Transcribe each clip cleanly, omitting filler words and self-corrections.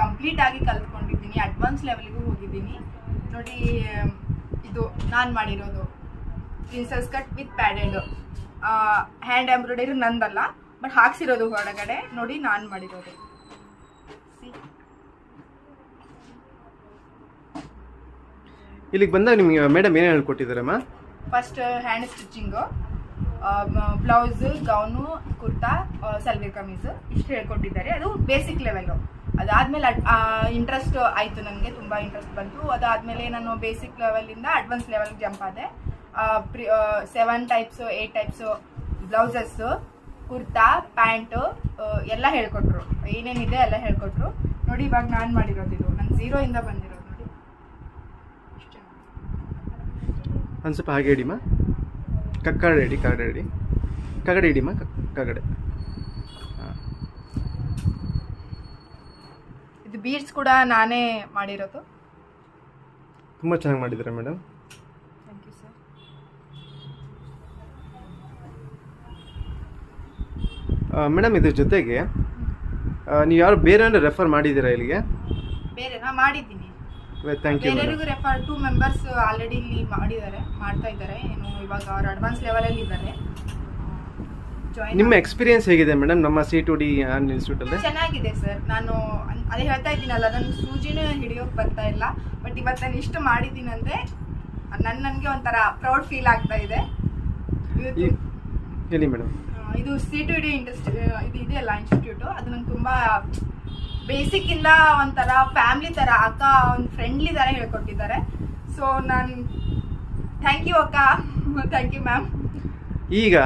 Complete ಆಗಿ ಕಲ್ತ್ಕೊಂಡಿದ್ದೀನಿ, advance ಲೆವೆಲ್ಗೂ ಹೋಗಿದ್ದೀನಿ ನೋಡಿ. ಇದು ನಾನು ಮಾಡಿರೋದು princess cut with padded hand embroidery ನಂದಲ್ಲ, ಬಟ್ ಹಾಕ್ಸಿರೋದು ಹೊರಗಡೆ ನೋಡಿ ನಾನು ಮಾಡಿರೋದು. ಇಲ್ಲಿಗೆ ಬಂದಾಗ ನಿಮಗೆ ಮೇಡಮ್ ಏನು ಹೇಳ್ಕೊಟ್ಟಿದ್ದಾರಮ್ಮ? First hand stitching, blouse, gown, kurta, salwar kameez ಇಷ್ಟು ಹೇಳ್ಕೊಟ್ಟಿದ್ದಾರೆ. ಅದು ಬೇಸಿಕ್ ಲೆವೆಲು. ಅದಾದಮೇಲೆ ಇಂಟ್ರೆಸ್ಟ್ ಆಯಿತು, ನನಗೆ ತುಂಬ ಇಂಟ್ರೆಸ್ಟ್ ಬಂತು. ಅದಾದಮೇಲೆ ನಾನು ಬೇಸಿಕ್ ಲೆವೆಲಿಂದ ಅಡ್ವಾನ್ಸ್ ಲೆವೆಲ್ಗೆ ಜಂಪ್ ಆದೆ. 7 types 8 types blouses, kurta, pant ಎಲ್ಲ ಹೇಳ್ಕೊಟ್ರು. ಏನೇನಿದೆ ಎಲ್ಲ ಹೇಳ್ಕೊಟ್ರು ನೋಡಿ. ಇವಾಗ ನಾನು ಮಾಡಿರೋದು ಇದು ನಾನು 0ಇಂದ ಬಂದಿರೋದು ನೋಡಿ. ಒಂದು ಸ್ವಲ್ಪ ಹಾಗೆ ಹಿಡಿಮಾ, ಕಗಡೆ ಹಿಡಿ, ಕಗಡೆ ಹಿಡಿಮಾ, ಕಗಡೆ. ಇದು ಬೀಡ್ಸ್ ಕೂಡ ನಾನೇ ಮಾಡಿರೋದು. ತುಂಬ ಚೆನ್ನಾಗಿ ಮಾಡಿದ್ದಾರೆ madam. Thank you sir. Madam ಇದ್ರ ಜೊತೆಗೆ ನೀವು ಯಾರು ಬೇರೆ ರೆಫರ್ ಮಾಡಿದ್ದೀರಾ ಇಲ್ಲಿಗೆ? ಬೇರೆ ನಾ ಮಾಡಿದ್ದೀನಿ. Thank you. ಬೇರೆಯವರಿಗೂ ರೆಫರ್ 2 ಮೆಂಬರ್ಸ್ ಆಲ್ರೆಡಿ ಇಲ್ಲಿ ಮಾಡ್ತಾ ಇದ್ದಾರೆ. ಏನು ಇವಾಗ ಅವ್ರು ಅಡ್ವಾನ್ಸ್ ಲೆವೆಲಲ್ಲಿ ಇದ್ದಾರೆ. ನಿಮ್ಮ ಎಕ್ಸ್ಪೀರಿಯನ್ಸ್ ಹೇಗಿದೆ ಮೇಡಮ್ ನಮ್ಮ C2D ಇನ್ಸ್ಟಿಟ್ಯೂಟಲ್ಲಿ? ಚೆನ್ನಾಗಿದೆ ಸರ್. ನಾನು ಅದೇ ಹೇಳ್ತಾ ಇದ್ದೀನಲ್ಲ, ನನ್ನ ಸೂಜಿನೂ ಹಿಡಿಯೋಕೆ ಬರ್ತಾ ಇಲ್ಲ, ಬಟ್ ಇವತ್ತು ನಾನು ಇಷ್ಟು ಮಾಡಿದ್ದೀನಿ ಅಂದರೆ ನನಗೆ ಒಂಥರ ಪ್ರೌಡ್ ಫೀಲ್ ಆಗ್ತಾ ಇದೆ. ಹೇಳಿ ಮೇಡಮ್. ಇದು C2D ಇದು ಇದೆಯಲ್ಲ ಇನ್ಸ್ಟಿಟ್ಯೂಟು, ಅದು ನಂಗೆ ತುಂಬ ಬೇಸಿಕ್ಕಿಂದ ಒಂಥರ ಫ್ಯಾಮಿಲಿ ಥರ, ಅಕ್ಕ ಒಂದು ಫ್ರೆಂಡ್ಲಿ ಥರ ಹೇಳ್ಕೊಟ್ಟಿದ್ದಾರೆ. ಸೊ ನಾನು ಥ್ಯಾಂಕ್ ಯು ಅಕ್ಕ, ಥ್ಯಾಂಕ್ ಯು ಮ್ಯಾಮ್. ಈಗ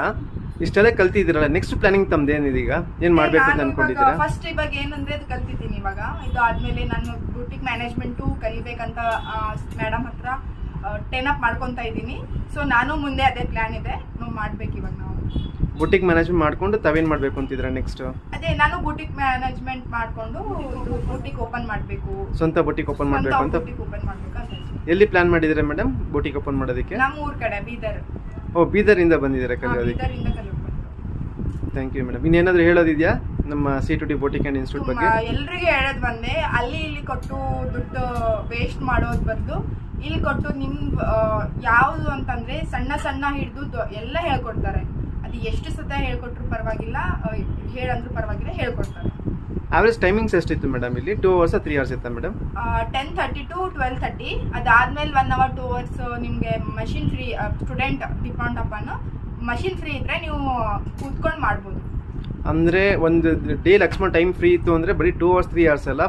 ಇಷ್ಟೆಲ್ಲ ಕಲ್ತಿದ್ದೀರಲ್ಲ, ನೆಕ್ಸ್ಟ್ ಪ್ಲಾನಿಂಗ್ ತಮ್ದು ಏನಿದೆ? ಈಗ ಏನು ಮಾಡಬೇಕು ಅಂತ ಅನ್ಕೊಂಡಿದ್ದೀರಾ? ಫಸ್ಟ್ ಇವಾಗ ಏನಂದ್ರೆ ಅದು ಕಲ್ತಿದ್ದೀನಿ. ಇವಾಗ ಇದು ಆದಮೇಲೆ ನಾನು ಬುಟಿಕ್ ಮ್ಯಾನೇಜ್ಮೆಂಟು ಕಲಿಬೇಕಂತ ಮೇಡಮ್ ಹತ್ರ ಟೆನ್ ಅಪ್ ಮಾಡ್ಕೊತಾ ಇದ್ದೀನಿ. ಸೊ ನಾನು ಮುಂದೆ ಅದೇ ಪ್ಲಾನ್ ಇದೆ, ನಾವು ಮಾಡ್ಬೇಕು. ಇವಾಗ ನಾವು ಬುಟಿಕ್ ಮ್ಯಾನೇಜ್ಮೆಂಟ್ ಮಾಡ್ಕೊಂಡು ತಾವೇನು ಮಾಡಬೇಕು ಅಂತಿದ್ದೀರಾ ನೆಕ್ಸ್ಟ್? ಅದೇ ನಾನು ಬುಟಿಕ್ ಮ್ಯಾನೇಜ್ಮೆಂಟ್ ಮಾಡ್ಕೊಂಡು ಬುಟಿಕ್ ಓಪನ್ ಮಾಡಬೇಕು, ಸ್ವಂತ ಬುಟಿಕ್ ಓಪನ್ ಮಾಡಬೇಕು ಅಂತ. ಬುಟಿಕ್ ಓಪನ್ ಮಾಡಬೇಕು ಅಂತ. ಎಲ್ಲಿ ಪ್ಲಾನ್ ಮಾಡಿದ್ದೀರಾ ಮೇಡಮ್ ಬುಟಿಕ್ ಓಪನ್ ಮಾಡೋದಕ್ಕೆ? ನಮ್ಮ ಊರ ಕಡೆ ಬೀದರ್. ಓ, ಬೀದರಿಂದ ಬಂದಿದ್ದೀರಾ ಕಲಿಯೋದಕ್ಕೆ? ಬೀದರಿಂದ ಕಲಿಯೋದು. Thank you madam. ಇನ್ನೇನಾದರೂ ಹೇಳೋದಿದೆಯಾ ನಮ್ಮ C2D ಬುಟಿಕ್ ಆ್ಯಂಡ್ ಇನ್ಸ್ಟಿಟ್ಯೂಟ್ ಬಗ್ಗೆ? ಎಲ್ರಿಗೂ ಹೇಳೋದು ಬಂದೆ, ಅಲ್ಲಿ ಇಲ್ಲಿ ಕೊಟ್ಟು ದುಡ್ಡು ವೇಸ್ಟ್ ಮಾಡೋದು ಬದಲು ಇಲ್ಲಿ ಕೊಟ್ಟು ನಿಮ್ಗೆ ಯಾವುದು ಅಂತಂದರೆ ಸಣ್ಣ ಹಿಡಿದು ಎಲ್ಲ ಹೇಳ್ಕೊಡ್ತಾರೆ. ಅದು ಎಷ್ಟು ಸತ ಹೇಳ್ಕೊಟ್ರು ಪರವಾಗಿಲ್ಲ, ಹೇಳಂದ್ರೂ ಪರವಾಗಿಲ್ಲ, ಹೇಳ್ಕೊಡ್ತಾರೆ. ಆವ್ರೇಜ್ ಟೈಮಿಂಗ್ಸ್ ಎಷ್ಟಿತ್ತು ಮೇಡಮ್ ಇಲ್ಲಿ? 2 hours 3 hours ಇತ್ತಾ ಮೇಡಮ್? 10:30 to 12:30. ಅದಾದಮೇಲೆ 1 hour 2 hours ನಿಮಗೆ machine free. Student depend upon machine free ಇದ್ದರೆ ನೀವು ಕೂತ್ಕೊಂಡು ಮಾಡ್ಬೋದು. ಅಂದರೆ ಒಂದು ಡೇ ಲಕ್ಷ್ಮಣ ಟೈಮ್ ಫ್ರೀ ಇತ್ತು ಅಂದರೆ ಬರೀ 2 hours 3 hours ಅಲ್ಲ,